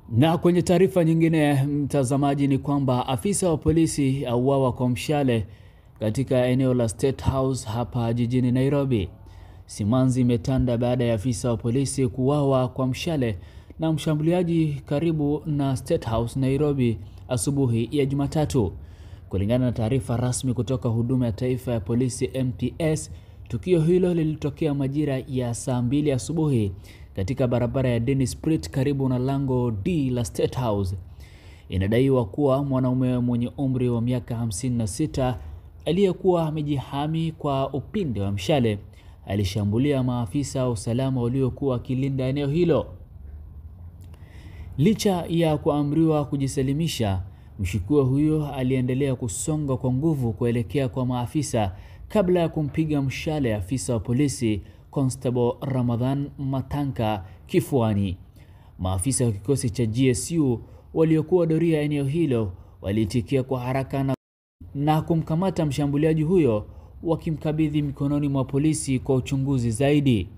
Na kwenye taarifa nyingine mtazamaji, ni kwamba afisa wa polisi auawa kwa mshale katika eneo la State House hapa jijini Nairobi. Simanzi imetanda baada ya afisa wa polisi kuuawa kwa mshale na mshambuliaji karibu na State House Nairobi asubuhi ya Jumatatu. Kulingana na taarifa rasmi kutoka Huduma ya Taifa ya Polisi NPS, tukio hilo lilitokea majira ya saa 2 asubuhi katika barabara ya Dennis Pritt karibu na lango D la State House. Inadaiwa kuwa mwanaume mwenye umri wa miaka 56 aliyekuwa amejihami kwa upinde wa mshale alishambulia maafisa wa usalama waliokuwa wakilinda eneo hilo. Licha ya kuamriwa kujisalimisha, mshukiwa huyo aliendelea kusonga kwa nguvu kuelekea kwa maafisa kabla ya kumpiga mshale afisa wa polisi Constable Ramadhan Matanka kifuani. Maafisa wa kikosi cha GSU waliokuwa doria eneo hilo walitikia kwa haraka na kumkamata mshambuliaji huyo, wakimkabidhi mikononi mwa polisi kwa uchunguzi zaidi.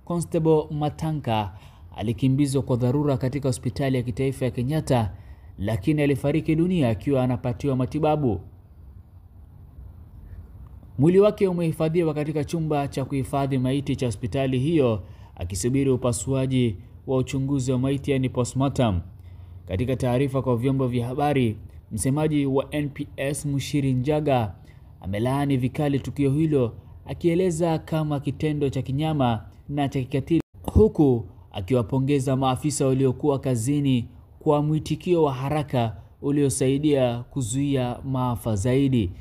Constable Matanka alikimbizwa kwa dharura katika hospitali ya kitaifa ya Kenyatta, lakini alifariki dunia akiwa anapatiwa matibabu. Mwili wake umehifadhiwa katika chumba cha kuhifadhi maiti cha hospitali hiyo akisubiri upasuaji wa uchunguzi wa maiti, yani postmortem. Katika taarifa kwa vyombo vya habari, msemaji wa NPS Mushiri Njaga amelaani vikali tukio hilo, akieleza kama kitendo cha kinyama na cha kikatili, huku akiwapongeza maafisa waliokuwa kazini kwa mwitikio wa haraka uliosaidia kuzuia maafa zaidi.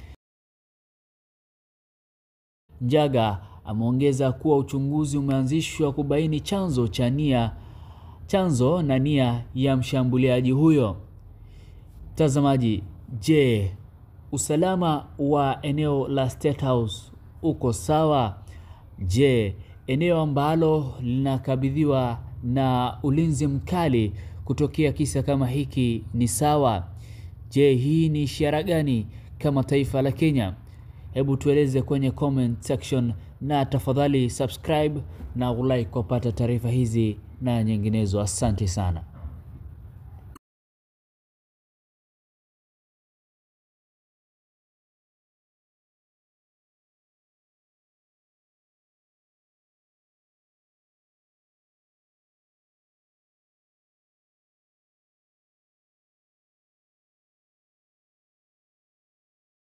Njaga ameongeza kuwa uchunguzi umeanzishwa kubaini chanzo na nia ya mshambuliaji huyo. Mtazamaji, je, usalama wa eneo la State House uko sawa? Je, eneo ambalo linakabidhiwa na ulinzi mkali kutokea kisa kama hiki ni sawa? Je, hii ni ishara gani kama taifa la Kenya? Hebu tueleze kwenye comment section, na tafadhali subscribe na ulike kupata taarifa hizi na nyinginezo. Asante sana.